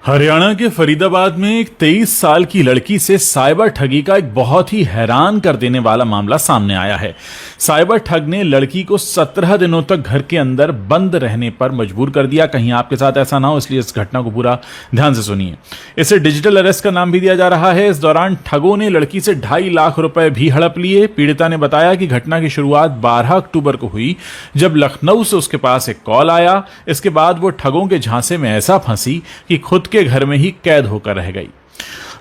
हरियाणा के फरीदाबाद में एक 23 साल की लड़की से साइबर ठगी का एक बहुत ही हैरान कर देने वाला मामला सामने आया है। साइबर ठग ने लड़की को 17 दिनों तक घर के अंदर बंद रहने पर मजबूर कर दिया। कहीं आपके साथ ऐसा ना हो, इसलिए इस घटना को पूरा ध्यान से सुनिए। इसे डिजिटल अरेस्ट का नाम भी दिया जा रहा है। इस दौरान ठगों ने लड़की से 2.5 लाख रुपए भी हड़प लिए। पीड़िता ने बताया कि घटना की शुरुआत 12 अक्टूबर को हुई, जब लखनऊ से उसके पास एक कॉल आया। इसके बाद वो ठगों के झांसे में ऐसा फंसी कि खुद के घर में ही कैद होकर रह गई।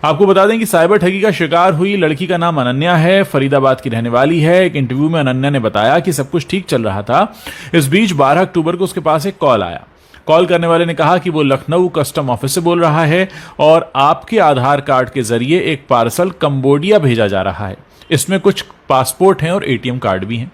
आपको बता दें कि साइबर ठगी का शिकार हुई लड़की का नाम अनन्या है, फरीदाबाद की रहने वाली है। एक इंटरव्यू में अनन्या ने बताया कि सब कुछ ठीक चल रहा था। इस बीच 12 अक्टूबर को उसके पास एक कॉल आया। कॉल करने वाले ने कहा कि वो लखनऊ कस्टम ऑफिस से बोल रहा है और आपके आधार कार्ड के जरिए एक पार्सल कंबोडिया भेजा जा रहा है। इसमें कुछ पासपोर्ट हैं और एटीएम कार्ड भी हैं।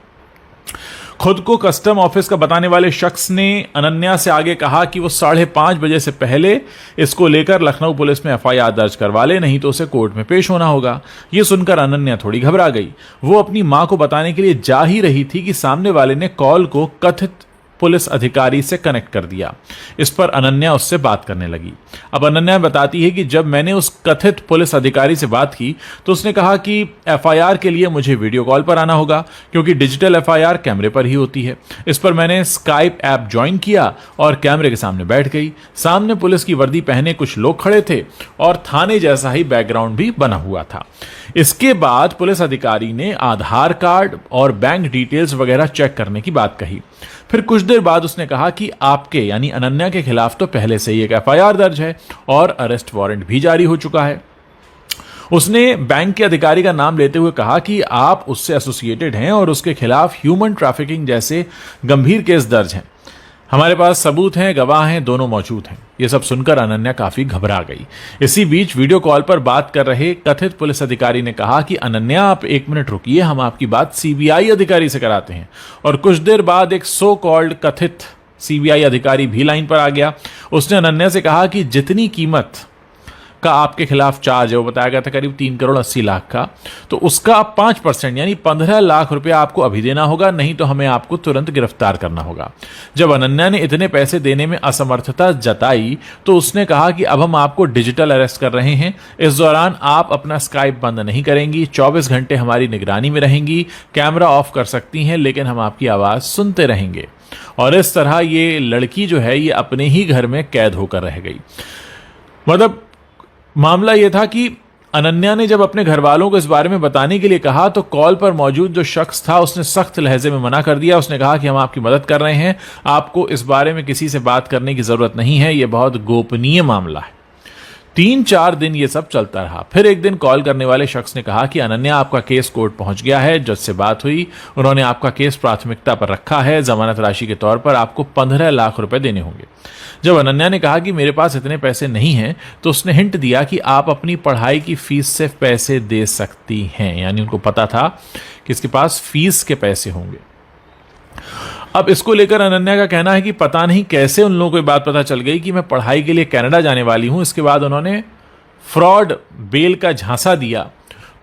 खुद को कस्टम ऑफिस का बताने वाले शख्स ने अनन्या से आगे कहा कि वो 5:30 बजे से पहले इसको लेकर लखनऊ पुलिस में एफआईआर दर्ज करवा ले, नहीं तो उसे कोर्ट में पेश होना होगा। ये सुनकर अनन्या थोड़ी घबरा गई। वो अपनी मां को बताने के लिए जा ही रही थी कि सामने वाले ने कॉल को कथित पुलिस अधिकारी से कनेक्ट कर दिया। इस पर अनन्या उससे बात करने लगी। अब अनन्या बताती है कि जब मैंने उस कथित पुलिस अधिकारी से बात की तो उसने कहा कि एफआईआर के लिए मुझे वीडियो कॉल पर आना होगा, क्योंकि डिजिटल एफआईआर कैमरे पर ही होती है। इस पर मैंने स्काइप ऐप ज्वाइन किया और कैमरे के सामने बैठ गई। सामने पुलिस की वर्दी पहने कुछ लोग खड़े थे और थाने जैसा ही बैकग्राउंड भी बना हुआ था। इसके बाद पुलिस अधिकारी ने आधार कार्ड और बैंक डिटेल्स वगैरह चेक करने की बात कही। फिर कुछ देर बाद उसने कहा कि आपके यानी अनन्या के खिलाफ तो पहले से ही एक एफआईआर दर्ज है और अरेस्ट वारंट भी जारी हो चुका है। उसने बैंक के अधिकारी का नाम लेते हुए कहा कि आप उससे एसोसिएटेड हैं और उसके खिलाफ ह्यूमन ट्रैफिकिंग जैसे गंभीर केस दर्ज हैं। हमारे पास सबूत हैं, गवाह हैं, दोनों मौजूद हैं। यह सब सुनकर अनन्या काफी घबरा गई। इसी बीच वीडियो कॉल पर बात कर रहे कथित पुलिस अधिकारी ने कहा कि अनन्या, आप 1 मिनट रुकिए, हम आपकी बात सीबीआई अधिकारी से कराते हैं। और कुछ देर बाद एक सो कॉल्ड कथित सीबीआई अधिकारी भी लाइन पर आ गया। उसने अनन्या से कहा कि जितनी कीमत का आपके खिलाफ चार्ज है, वो बताया गया था करीब 3 करोड़ 80 लाख का, तो उसका 5% यानी 15 लाख रुपया आपको अभी देना होगा, नहीं तो हमें आपको तुरंत गिरफ्तार करना होगा। जब अनन्या ने इतने पैसे देने में असमर्थता जताई तो उसने कहा कि अब हम आपको डिजिटल अरेस्ट कर रहे हैं। इस दौरान आप अपना स्काइप बंद नहीं करेंगी, 24 घंटे हमारी निगरानी में रहेंगी, कैमरा ऑफ कर सकती हैं, लेकिन हम आपकी आवाज सुनते रहेंगे। और इस तरह ये लड़की जो है ये अपने ही घर में कैद होकर रह गई। मतलब मामला यह था कि अनन्या ने जब अपने घर वालों को इस बारे में बताने के लिए कहा तो कॉल पर मौजूद जो शख्स था उसने सख्त लहजे में मना कर दिया। उसने कहा कि हम आपकी मदद कर रहे हैं, आपको इस बारे में किसी से बात करने की जरूरत नहीं है, यह बहुत गोपनीय मामला है। 3-4 दिन ये सब चलता रहा। फिर एक दिन कॉल करने वाले शख्स ने कहा कि अनन्या, आपका केस कोर्ट पहुंच गया है, जज से बात हुई, उन्होंने आपका केस प्राथमिकता पर रखा है, जमानत राशि के तौर पर आपको 15 लाख रुपए देने होंगे। जब अनन्या ने कहा कि मेरे पास इतने पैसे नहीं हैं तो उसने हिंट दिया कि आप अपनी पढ़ाई की फीस से पैसे दे सकती हैं, यानी उनको पता था कि इसके पास फीस के पैसे होंगे। अब इसको लेकर अनन्या का कहना है कि पता नहीं कैसे उन लोगों को ये बात पता चल गई कि मैं पढ़ाई के लिए कनाडा जाने वाली हूं। इसके बाद उन्होंने फ्रॉड बेल का झांसा दिया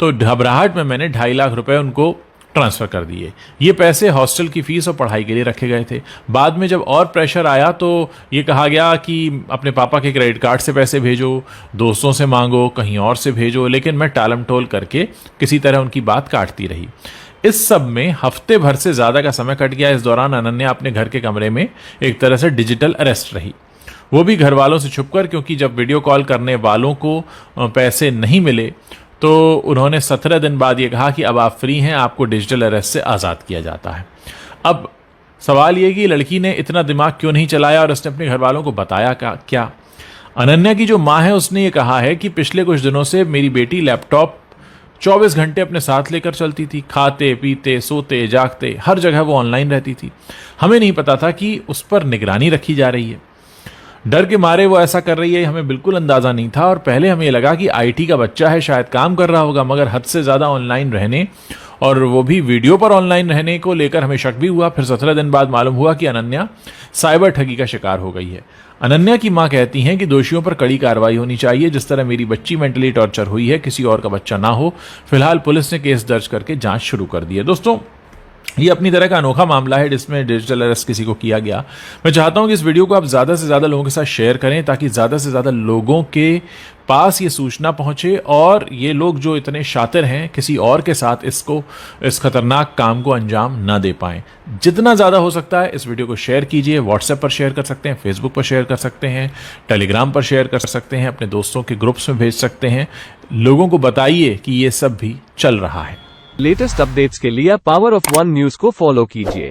तो घबराहट में मैंने 2.5 लाख रुपए उनको ट्रांसफर कर दिए। ये पैसे हॉस्टल की फीस और पढ़ाई के लिए रखे गए थे। बाद में जब और प्रेशर आया तो ये कहा गया कि अपने पापा के क्रेडिट कार्ड से पैसे भेजो, दोस्तों से मांगो, कहीं और से भेजो, लेकिन मैं टालम टोल करके किसी तरह उनकी बात काटती रही। इस सब में हफ्ते भर से ज्यादा का समय कट गया। इस दौरान अनन्या अपने घर के कमरे में एक तरह से डिजिटल अरेस्ट रही, वो भी घर वालों से छुपकर, क्योंकि जब वीडियो कॉल करने वालों को पैसे नहीं मिले तो उन्होंने 17 दिन बाद ये कहा कि अब आप फ्री हैं, आपको डिजिटल अरेस्ट से आज़ाद किया जाता है। अब सवाल ये कि लड़की ने इतना दिमाग क्यों नहीं चलाया और उसने अपने घर वालों को बताया क्या? अनन्या की जो माँ है उसने ये कहा है कि पिछले कुछ दिनों से मेरी बेटी लैपटॉप 24 घंटे अपने साथ लेकर चलती थी, खाते पीते सोते जागते हर जगह वो ऑनलाइन रहती थी। हमें नहीं पता था कि उस पर निगरानी रखी जा रही है। डर के मारे वो ऐसा कर रही है, हमें बिल्कुल अंदाजा नहीं था। और पहले हमें लगा कि आईटी का बच्चा है, शायद काम कर रहा होगा, मगर हद से ज्यादा ऑनलाइन रहने और वो भी वीडियो पर ऑनलाइन रहने को लेकर हमें शक भी हुआ। फिर 17 दिन बाद मालूम हुआ कि अनन्या साइबर ठगी का शिकार हो गई है। अनन्या की मां कहती हैं कि दोषियों पर कड़ी कार्रवाई होनी चाहिए। जिस तरह मेरी बच्ची मेंटली टॉर्चर हुई है, किसी और का बच्चा ना हो। फिलहाल पुलिस ने केस दर्ज करके जांच शुरू कर दी है। दोस्तों, ये अपनी तरह का अनोखा मामला है जिसमें डिजिटल अरेस्ट किसी को किया गया। मैं चाहता हूं कि इस वीडियो को आप ज़्यादा से ज़्यादा लोगों के साथ शेयर करें ताकि ज़्यादा से ज़्यादा लोगों के पास ये सूचना पहुंचे और ये लोग जो इतने शातिर हैं किसी और के साथ इस खतरनाक काम को अंजाम ना दे पाएं। जितना ज़्यादा हो सकता है इस वीडियो को शेयर कीजिए। व्हाट्सएप पर शेयर कर सकते हैं, फेसबुक पर शेयर कर सकते हैं, टेलीग्राम पर शेयर कर सकते हैं, अपने दोस्तों के ग्रुप्स में भेज सकते हैं। लोगों को बताइए कि ये सब भी चल रहा है। लेटेस्ट अपडेट्स के लिए पावर ऑफ वन न्यूज को फॉलो कीजिए।